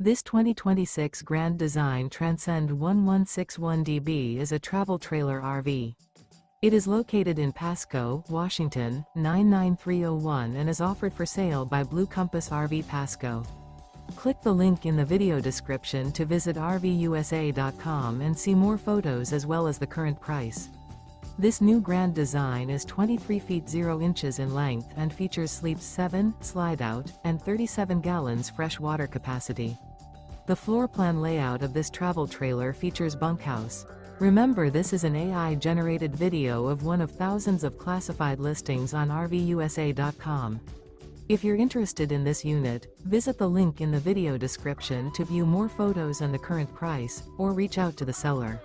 This 2026 Grand Design Transcend One 161DB is a travel trailer RV. It is located in Pasco, Washington, 99301 and is offered for sale by Blue Compass RV Pasco. Click the link in the video description to visit RVUSA.com and see more photos as well as the current price. This new Grand Design is 23 feet 0 inches in length and features sleeps 7, Slideout, and 37 gallons fresh water capacity. The floor plan layout of this travel trailer features bunkhouse. Remember, this is an AI-generated video of one of thousands of classified listings on RVUSA.com. If you're interested in this unit, visit the link in the video description to view more photos and the current price, or reach out to the seller.